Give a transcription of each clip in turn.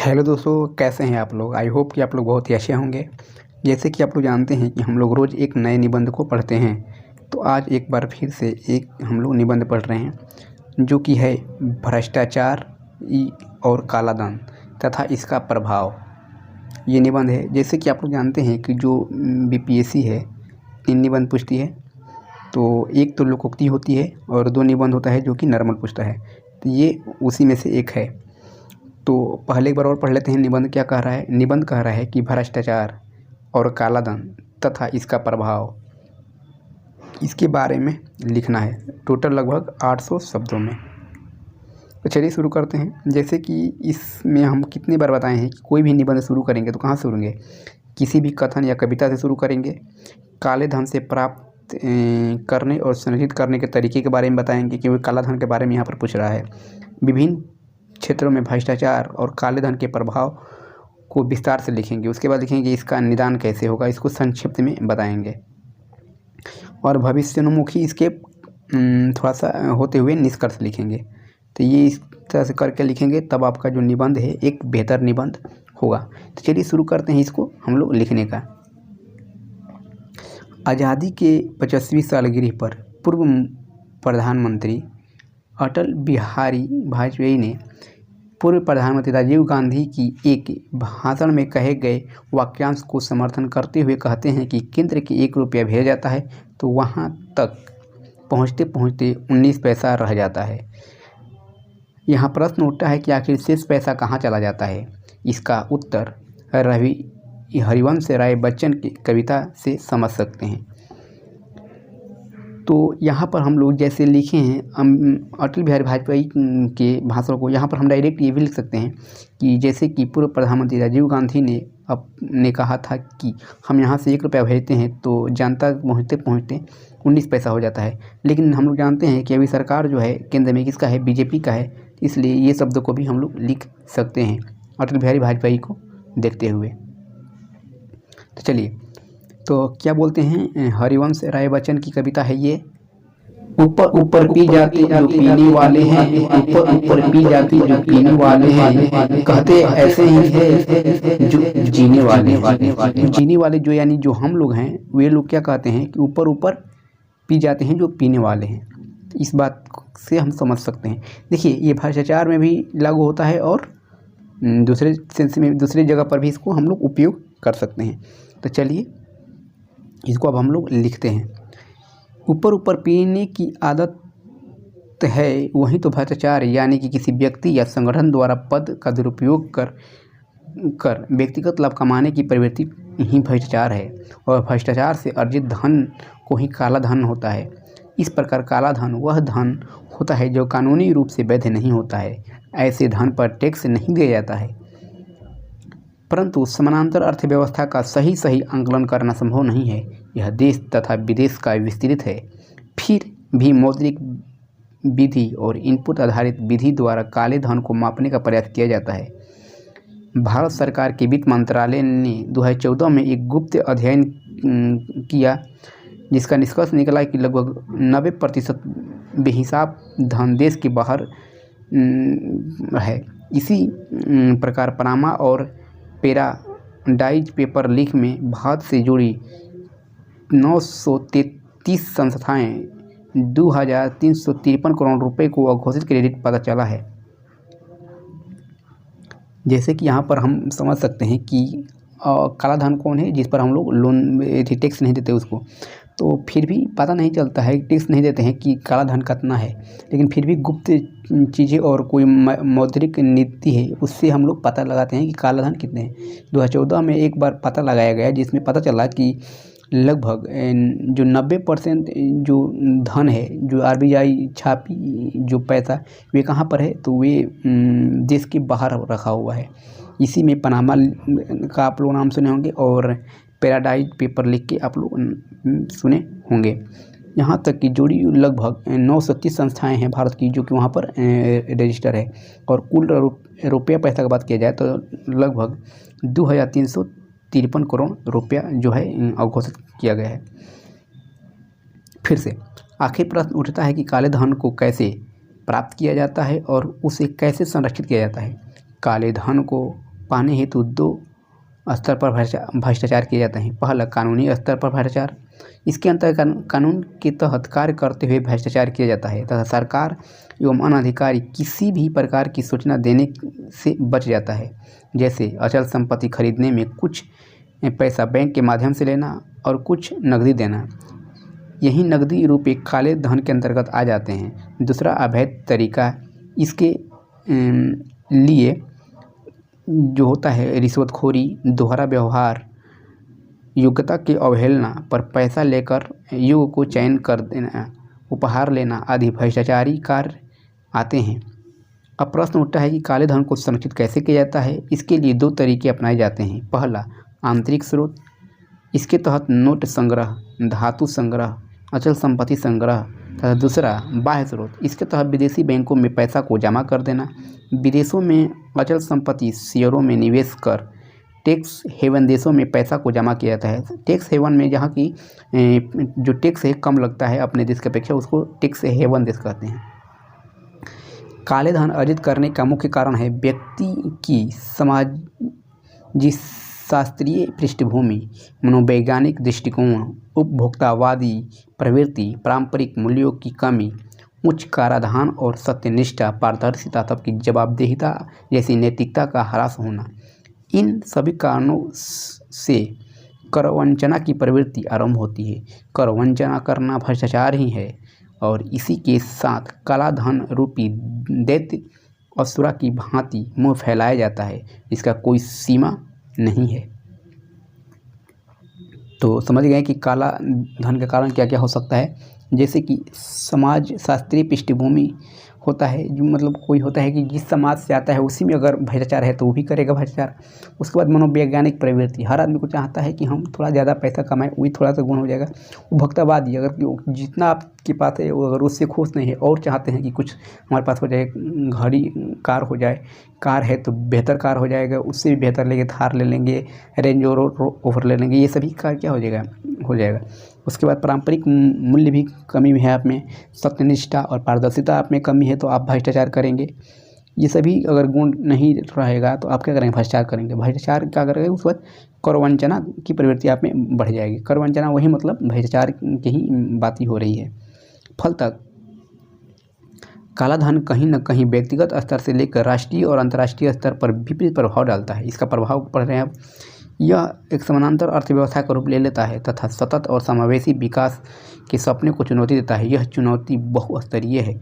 Hello दोस्तों, कैसे हैं आप लोग। आई होप कि आप लोग बहुत ही अच्छे होंगे। जैसे कि आप लोग जानते हैं कि हम लोग रोज़ एक नए निबंध को पढ़ते हैं, तो आज एक बार फिर से एक हम लोग निबंध पढ़ रहे हैं जो कि है भ्रष्टाचार और कालाधन तथा इसका प्रभाव। ये निबंध है। जैसे कि आप लोग जानते हैं कि जो बीपीएससी है 3 निबंध पूछती है, तो एक तो लोकोक्ति होती है और 2 निबंध होता है जो कि नॉर्मल पूछता है। तो ये उसी में से एक है। तो पहले एक बार और पढ़ लेते हैं निबंध क्या कह रहा है। निबंध कह रहा है कि भ्रष्टाचार और कालाधन तथा इसका प्रभाव, इसके बारे में लिखना है। टोटल लगभग 800 शब्दों में। तो चलिए शुरू करते हैं। जैसे कि इसमें हम कितनी बार बताए हैं कि कोई भी निबंध शुरू करेंगे तो कहाँ से शुरू करेंगे, किसी भी कथन या कविता से शुरू करेंगे। काले धन से प्राप्त करने और संरक्षित करने के तरीके के बारे में बताएंगे, क्योंकि काला धन के बारे में यहाँ पर पूछ रहा है। विभिन्न क्षेत्रों में भ्रष्टाचार और काले धन के प्रभाव को विस्तार से लिखेंगे। उसके बाद लिखेंगे इसका निदान कैसे होगा, इसको संक्षिप्त में बताएंगे। और भविष्योन्मुखी इसके थोड़ा सा होते हुए निष्कर्ष लिखेंगे। तो ये इस तरह से करके लिखेंगे, तब आपका जो निबंध है एक बेहतर निबंध होगा। तो चलिए शुरू करते हैं इसको हम लोग लिखने का। आज़ादी के 25वीं सालगिरह पर पूर्व प्रधानमंत्री अटल बिहारी वाजपेयी ने पूर्व प्रधानमंत्री राजीव गांधी की एक भाषण में कहे गए वाक्यांश को समर्थन करते हुए कहते हैं कि केंद्र के 1 रुपया भेजा जाता है तो वहां तक पहुंचते पहुंचते 19 पैसा रह जाता है। यहाँ प्रश्न उठता है कि आखिर शेष पैसा कहाँ चला जाता है। इसका उत्तर हरिवंश राय बच्चन की कविता से समझ सकते हैं। तो यहाँ पर हम लोग जैसे लिखे हैं अटल बिहारी वाजपेयी के भाषण को, यहाँ पर हम डायरेक्ट ये भी लिख सकते हैं कि जैसे कि पूर्व प्रधानमंत्री राजीव गांधी ने कहा था कि हम यहाँ से 1 रुपया भेजते हैं तो जनता पहुँचते पहुँचते 19 पैसा हो जाता है। लेकिन हम लोग जानते हैं कि अभी सरकार जो है केंद्र में किसका है, बीजेपी का है। इसलिए ये शब्द को भी हम लोग लिख सकते हैं अटल बिहारी वाजपेयी को देखते हुए। तो चलिए, तो क्या बोलते हैं, हरिवंश राय बच्चन की कविता है ये। ऊपर ऊपर पी जाते जो पीने वाले हैं, ऊपर ऊपर पी जाते जो पीने वाले हैं, कहते ऐसे ही है जो जीने वाले। जीने वाले जो यानी जो हम लोग हैं, वे लोग क्या कहते हैं कि ऊपर ऊपर पी जाते हैं जो पीने वाले हैं। इस बात से हम समझ सकते हैं। देखिए, ये भ्रष्टाचार में भी लागू होता है और दूसरे सेंस में, दूसरी जगह पर भी इसको हम लोग उपयोग कर सकते हैं। तो चलिए इसको अब हम लोग लिखते हैं। ऊपर ऊपर पीने की आदत है वही तो भ्रष्टाचार, यानी कि किसी व्यक्ति या संगठन द्वारा पद का दुरुपयोग कर व्यक्तिगत लाभ कमाने की प्रवृत्ति ही भ्रष्टाचार है। और भ्रष्टाचार से अर्जित धन को ही काला धन होता है। इस प्रकार काला धन वह धन होता है जो कानूनी रूप से वैध नहीं होता है। ऐसे धन पर टैक्स नहीं दिया जाता है। परंतु समानांतर अर्थव्यवस्था का सही आंकलन करना संभव नहीं है। यह देश तथा विदेश का विस्तृत है। फिर भी मौद्रिक विधि और इनपुट आधारित विधि द्वारा काले धन को मापने का प्रयास किया जाता है। भारत सरकार के वित्त मंत्रालय ने 2014 में एक गुप्त अध्ययन किया, जिसका निष्कर्ष निकला कि लगभग 90% बेहिसाब धन देश के बाहर है। इसी प्रकार पनामा और पैराडाइज पेपर लीक में भारत से जुड़ी 933 संस्थाएं 2353 करोड़ रुपए को अघोषित क्रेडिट पता चला है। जैसे कि यहाँ पर हम समझ सकते हैं कि काला धन कौन है, जिस पर हम लोग लोन टैक्स नहीं देते उसको। तो फिर भी पता नहीं चलता है, टैक्स नहीं देते हैं कि काला धन कितना है, लेकिन फिर भी गुप्त चीज़ें और कोई मौद्रिक नीति है उससे हम लोग पता लगाते हैं कि काला धन कितने हैं। 2014 में एक बार पता लगाया गया जिसमें पता चला कि लगभग जो 90% जो धन है, जो आरबीआई छापी जो पैसा, वे कहाँ पर है, तो वे देश के बाहर रखा हुआ है। इसी में पनामा का आप लोग नाम सुने होंगे और पैराडाइज पेपर लिख के आप लोग सुने होंगे। यहाँ तक कि जुड़ी लगभग 930 संस्थाएं हैं भारत की, जो कि वहाँ पर रजिस्टर है। और कुल रुपया पैसा की बात किया जाए तो लगभग 2353 करोड़ रुपया जो है अघोषित किया गया है। फिर से आखिर प्रश्न उठता है कि काले धन को कैसे प्राप्त किया जाता है और उसे कैसे संरक्षित किया जाता है। काले धन को पाने हेतु दो स्तर पर भ्रष्टाचार किए जाते हैं। पहला, कानूनी स्तर पर भ्रष्टाचार। इसके अंतर्गत कानून के तहत कार्य करते हुए भ्रष्टाचार किया जाता है तथा सरकार एवं अन्य अधिकारी किसी भी प्रकार की सूचना देने से बच जाता है। जैसे अचल संपत्ति खरीदने में कुछ पैसा बैंक के माध्यम से लेना और कुछ नकदी देना। यही नकदी रुपये काले धन के अंतर्गत आ जाते हैं। दूसरा, अवैध तरीका। इसके लिए जो होता है रिश्वतखोरी, दोहरा व्यवहार, योग्यता की अवहेलना पर पैसा लेकर युग को चयन कर देना, उपहार लेना आदि भ्रष्टाचारी कार्य आते हैं। अब प्रश्न उठता है कि काले धन को संरक्षित कैसे किया जाता है। इसके लिए दो तरीके अपनाए जाते हैं। पहला, आंतरिक स्रोत। इसके तहत नोट संग्रह, धातु संग्रह, अचल संपत्ति संग्रह तथा दूसरा, बाह्य स्रोत। इसके तहत विदेशी बैंकों में पैसा को जमा कर देना, विदेशों में अचल संपत्ति शेयरों में निवेश कर टैक्स हेवन देशों में पैसा को जमा किया जाता है। टैक्स हेवन में जहाँ की जो टैक्स है कम लगता है अपने देश की अपेक्षा, उसको टैक्स हेवन देश कहते हैं। काले धन अर्जित करने का मुख्य कारण है व्यक्ति की समाजी शास्त्रीय पृष्ठभूमि, मनोवैज्ञानिक दृष्टिकोण, उपभोक्तावादी प्रवृत्ति, पारंपरिक मूल्यों की कमी, उच्च कराधान और सत्यनिष्ठा, पारदर्शिता तब जवाबदेहिता जैसी नैतिकता का ह्रास होना। इन सभी कारणों से करवंचना की प्रवृत्ति आरंभ होती है। करवंचना करना भ्रष्टाचार ही है और इसी के साथ काला धन रूपी दैत्य असुरा की भांति मुँह फैलाया जाता है, इसका कोई सीमा नहीं है। तो समझ गए कि काला धन का कारण क्या क्या हो सकता है। जैसे कि समाज शास्त्रीय पृष्ठभूमि होता है, जो मतलब कोई होता है कि जिस समाज से आता है उसी में अगर भ्रष्टाचार है तो वो भी करेगा भ्रष्टाचार। उसके बाद मनोवैज्ञानिक प्रवृत्ति, हर आदमी को चाहता है कि हम थोड़ा ज़्यादा पैसा कमाएं, वही थोड़ा सा गुण हो जाएगा। उपभोक्तावादी, अगर जितना आपके पास है वो अगर उससे खुश नहीं है और चाहते हैं कि कुछ हमारे पास हो जाए, घड़ी कार हो जाए, कार है तो बेहतर कार हो जाएगा, उससे भी बेहतर लेंगे, थार ले लेंगे, रेंज रोवर ले लेंगे, ये सभी कार क्या हो जाएगा। उसके बाद पारंपरिक मूल्य भी कमी है आप में, सत्यनिष्ठा और पारदर्शिता आप में कमी है तो आप भ्रष्टाचार करेंगे। ये सभी अगर गुण नहीं रहेगा तो आप क्या करेंगे, भ्रष्टाचार करेंगे। भ्रष्टाचार क्या करेंगे, उस वक्त करवंचना की प्रवृत्ति आप में बढ़ जाएगी। करवंचना वही मतलब भ्रष्टाचार की ही बात ही हो रही है। फलतः काला धन कहीं न कहीं व्यक्तिगत स्तर से लेकर राष्ट्रीय और अंतर्राष्ट्रीय स्तर पर विपरीत प्रभाव डालता है। इसका प्रभाव पड़ रहे हैं। यह एक समानांतर अर्थव्यवस्था का रूप ले लेता है तथा सतत और समावेशी विकास के सपने को चुनौती देता है। यह चुनौती बहुस्तरीय है।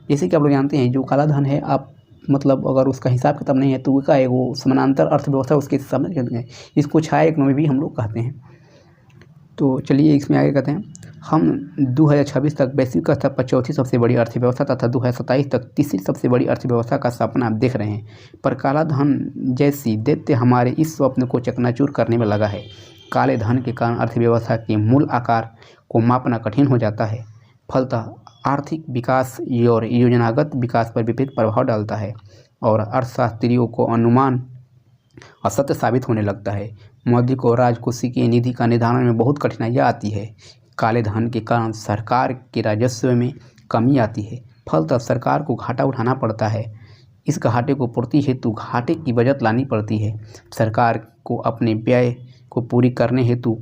जैसे कि आप लोग जानते हैं, जो काला धन है, आप मतलब अगर उसका हिसाब किताब नहीं है तो उसका है वो समानांतर अर्थव्यवस्था उसके समझ कहते हैं। इसको छाया इकोनॉमी भी हम लोग कहते हैं। तो चलिए इसमें आगे कहते हैं, हम 2026 तक वैश्विक स्तर पर चौथी सबसे बड़ी अर्थव्यवस्था तथा 2027 तक तीसरी सबसे बड़ी अर्थव्यवस्था का सपना देख रहे हैं, पर काला धन जैसी दैत्य हमारे इस स्वप्न को चकनाचूर करने में लगा है। काले धन के कारण अर्थव्यवस्था के मूल आकार को मापना कठिन हो जाता है। फलतः आर्थिक विकास और योजनागत विकास पर विपरीत प्रभाव डालता है और अर्थशास्त्रियों को अनुमान असत्य साबित होने लगता है। मौद्रिक और राजकोषीय निधि का निर्धारण में बहुत कठिनाइयाँ आती है। काले धन के कारण सरकार के राजस्व में कमी आती है। फलतः सरकार को घाटा उठाना पड़ता है। इस घाटे को पूर्ति हेतु घाटे की बचत लानी पड़ती है। सरकार को अपने व्यय को पूरी करने हेतु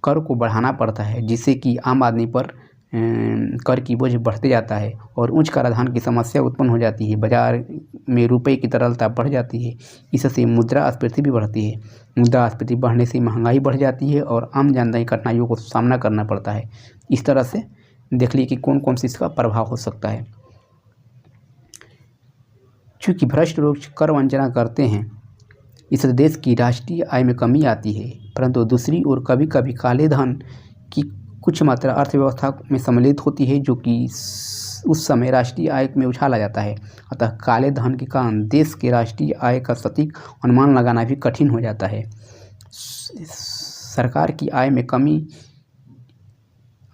कर को बढ़ाना पड़ता है, जिससे कि आम आदमी पर कर की बोझ बढ़ते जाता है और उच्च कराधान की समस्या उत्पन्न हो जाती है। बाजार में रुपए की तरलता बढ़ जाती है। इससे मुद्रास्फीति भी बढ़ती है। मुद्रास्फीति बढ़ने से महंगाई बढ़ जाती है और आम जनता की कठिनाइयों को सामना करना पड़ता है। इस तरह से देख लीजिए कि कौन कौन सी इसका प्रभाव हो सकता है। चूँकि भ्रष्ट लोग कर वंचना करते हैं, इससे देश की राष्ट्रीय आय में कमी आती है, परंतु दूसरी ओर कभी कभी काले धन की कुछ मात्रा अर्थव्यवस्था में सम्मिलित होती है, जो कि उस समय राष्ट्रीय आय में उछाला जाता है। अतः काले धन के कारण देश के राष्ट्रीय आय का सटीक अनुमान लगाना भी कठिन हो जाता है। सरकार की आय में कमी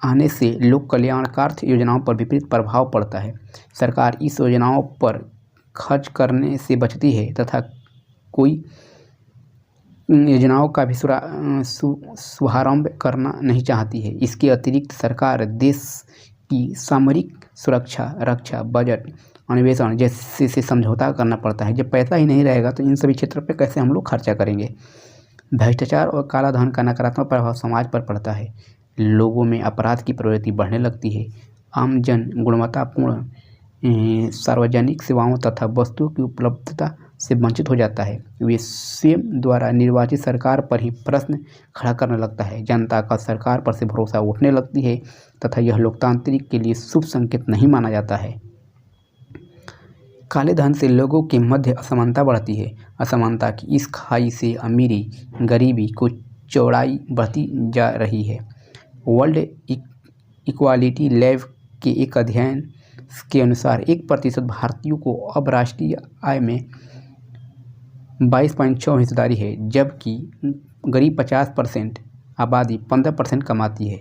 आने से लोक कल्याणकारी योजनाओं पर विपरीत प्रभाव पड़ता है। सरकार इस योजनाओं पर खर्च करने से बचती है तथा कोई योजनाओं का भी शुभारंभ करना नहीं चाहती है। इसके अतिरिक्त सरकार देश की सामरिक सुरक्षा, रक्षा, बजट अन्वेषण जैसे से समझौता करना पड़ता है। जब पैसा ही नहीं रहेगा तो इन सभी क्षेत्रों पे कैसे हम लोग खर्चा करेंगे। भ्रष्टाचार और काला धन का नकारात्मक प्रभाव समाज पर पड़ता है। लोगों में अपराध की प्रवृत्ति बढ़ने लगती है। आम जन गुणवत्तापूर्ण सार्वजनिक सेवाओं तथा वस्तुओं की उपलब्धता से वंचित हो जाता है। वे स्वयं द्वारा निर्वाचित सरकार पर ही प्रश्न खड़ा करने लगता है। जनता का सरकार पर से भरोसा उठने लगती है तथा यह लोकतांत्रिक के लिए शुभ संकेत नहीं माना जाता है। काले धन से लोगों के मध्य असमानता बढ़ती है। असमानता की इस खाई से अमीरी गरीबी को चौड़ाई बढ़ती जा रही है। वर्ल्ड इक्वालिटी लैब के एक अध्ययन के अनुसार 1% भारतीयों को अब राष्ट्रीय आय में 22.6 हिस्सेदारी है, जबकि गरीब 50% आबादी 15% कमाती है।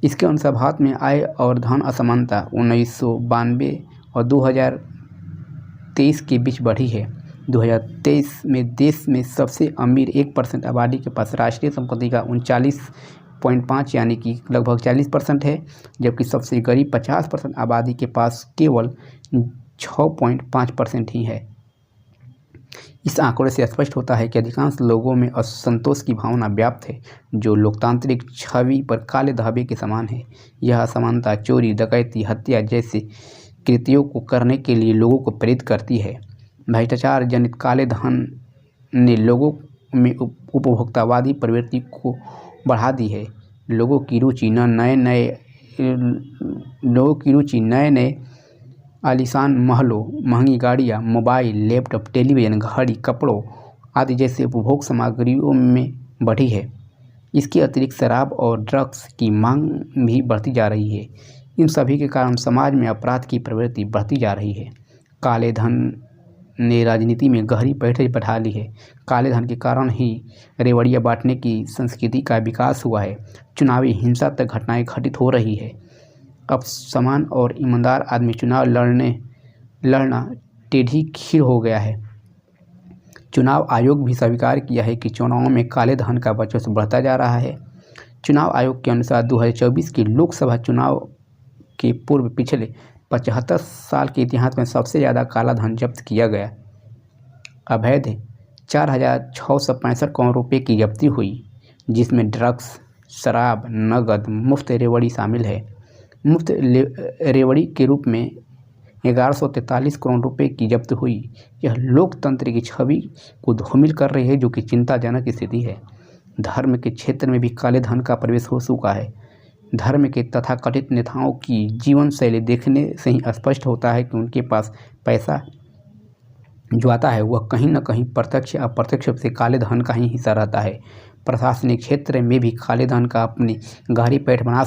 इसके अनुसार भारत में आय और धन असमानता 1992 और 2023 के बीच बढ़ी है। 2023 में देश में सबसे अमीर 1% आबादी के पास राष्ट्रीय संपत्ति का 39.5 यानी कि लगभग 40% है, जबकि सबसे गरीब 50% आबादी के पास केवल 6.5% ही है। इस आंकड़े से स्पष्ट होता है कि अधिकांश लोगों में असंतोष की भावना व्याप्त है, जो लोकतांत्रिक छवि पर काले धब्बे के समान है। यह असमानता चोरी, डकैती, हत्या जैसे कृत्यों को करने के लिए लोगों को प्रेरित करती है। भ्रष्टाचार जनित काले धन ने लोगों में उपभोक्तावादी प्रवृत्ति को बढ़ा दी है। लोगों की रुचि नए नए आलीशान महलों, महंगी गाड़ियाँ, मोबाइल, लैपटॉप, टेलीविज़न, घड़ी, कपड़ों आदि जैसे उपभोग सामग्रियों में बढ़ी है। इसके अतिरिक्त शराब और ड्रग्स की मांग भी बढ़ती जा रही है। इन सभी के कारण समाज में अपराध की प्रवृत्ति बढ़ती जा रही है। काले धन ने राजनीति में गहरी पैठ बैठा ली है। काले धन के कारण ही रेवड़ियाँ बांटने की संस्कृति का विकास हुआ है। चुनावी हिंसा तक घटनाएं घटित हो रही है। अब समान और ईमानदार आदमी चुनाव लड़ना टेढ़ी खीर हो गया है। चुनाव आयोग भी स्वीकार किया है कि चुनावों में काले धन का वर्चस्व बढ़ता जा रहा है। चुनाव आयोग के अनुसार 2024 के लोकसभा चुनाव के पूर्व पिछले 75 साल के इतिहास में सबसे ज़्यादा काला धन जब्त किया गया। अवैध 4,665 करोड़ रुपये की जब्ती हुई, जिसमें ड्रग्स, शराब, नकद, मुफ्त रेवड़ी शामिल है। मुफ्त रेवड़ी के रूप में 1143 करोड़ रुपए की जब्त हुई। यह लोकतंत्र की छवि को धूमिल कर रही है, जो कि चिंताजनक स्थिति है। धर्म के क्षेत्र में भी काले धन का प्रवेश हो चुका है। धर्म के तथाकथित नेताओं की जीवन शैली देखने से ही स्पष्ट होता है कि उनके पास पैसा जो आता है वह कहीं न कहीं प्रत्यक्ष या अप्रत्यक्ष रूप से काले धन का ही हिस्सा रहता है। प्रशासनिक क्षेत्र में भी काले धन का अपनी गहरी पैठ बना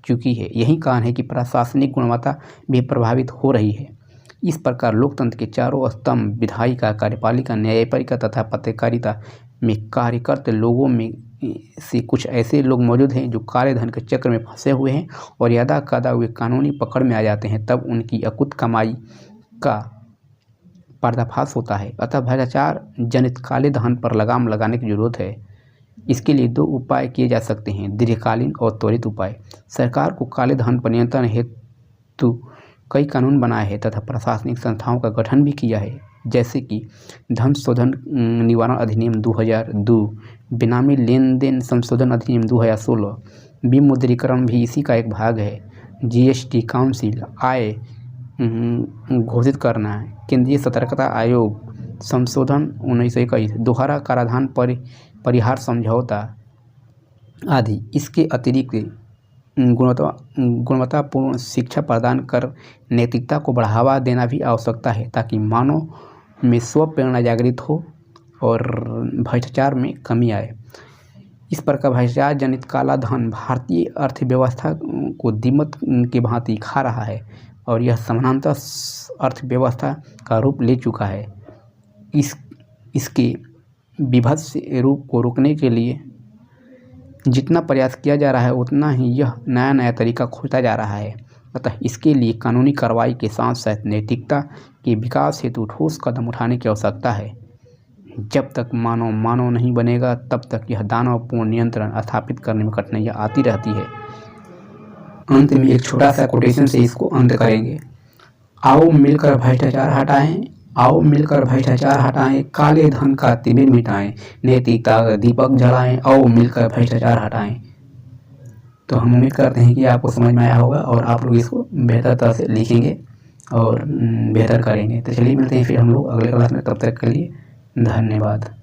चुकी है। यही कारण है कि प्रशासनिक गुणवत्ता भी प्रभावित हो रही है। इस प्रकार लोकतंत्र के चारों स्तंभ विधायिका, कार्यपालिका, न्यायपालिका तथा पत्रकारिता में कार्य करते लोगों में से कुछ ऐसे लोग मौजूद हैं जो काले धन के चक्र में फंसे हुए हैं और यदा कदा वे कानूनी पकड़ में आ जाते हैं, तब उनकी अकुत कमाई का पर्दाफाश होता है। अतः भ्रष्टाचार जनित काले धन पर लगाम लगाने की जरूरत है। इसके लिए 2 उपाय किए जा सकते हैं, दीर्घकालीन और त्वरित उपाय। सरकार को काले धन पर नियंत्रण हेतु कई कानून बनाए हैं तथा प्रशासनिक संस्थाओं का गठन भी किया है, जैसे कि धन शोधन निवारण अधिनियम 2002, बेनामी लेन देन संशोधन अधिनियम 2016, विमुद्रीकरण भी इसी का एक भाग है। GST काउंसिल, आय घोषित करना, केंद्रीय सतर्कता आयोग संशोधन 1921, दोहरा कराधान परिहार समझौता आदि। इसके अतिरिक्त गुणवत्तापूर्ण शिक्षा प्रदान कर नैतिकता को बढ़ावा देना भी आवश्यकता है, ताकि मानव में स्व प्रेरणा जागृत हो और भ्रष्टाचार में कमी आए। इस प्रकार भ्रष्टाचार जनित काला धन भारतीय अर्थव्यवस्था को दीमक के भांति खा रहा है और यह समानांतर अर्थव्यवस्था का रूप ले चुका है। इसके विभत्स रूप को रोकने के लिए जितना प्रयास किया जा रहा है, उतना ही यह नया नया तरीका खोजता जा रहा है। अतः इसके लिए कानूनी कार्रवाई के साथ साथ नैतिकता के विकास हेतु ठोस कदम उठाने की आवश्यकता है। जब तक मानव नहीं बनेगा, तब तक यह दानवपूर्ण नियंत्रण स्थापित करने में कठिनाइयाँ आती रहती है। अंत में एक छोटा सा कोटेशन से इसको अंत करेंगे। आओ मिलकर भ्रष्टाचार हटाएं, आओ मिलकर भ्रष्टाचार हटाएं, काले धन का तिमिर मिटाएं, नैतिकता का दीपक जलाएं, आओ मिलकर भ्रष्टाचार हटाएं। तो हम उम्मीद करते हैं कि आपको समझ में आया होगा और आप लोग इसको बेहतर तरह से लिखेंगे और बेहतर करेंगे। तो चलिए मिलते हैं फिर हम लोग अगले क्लास में, तब तक के लिए धन्यवाद।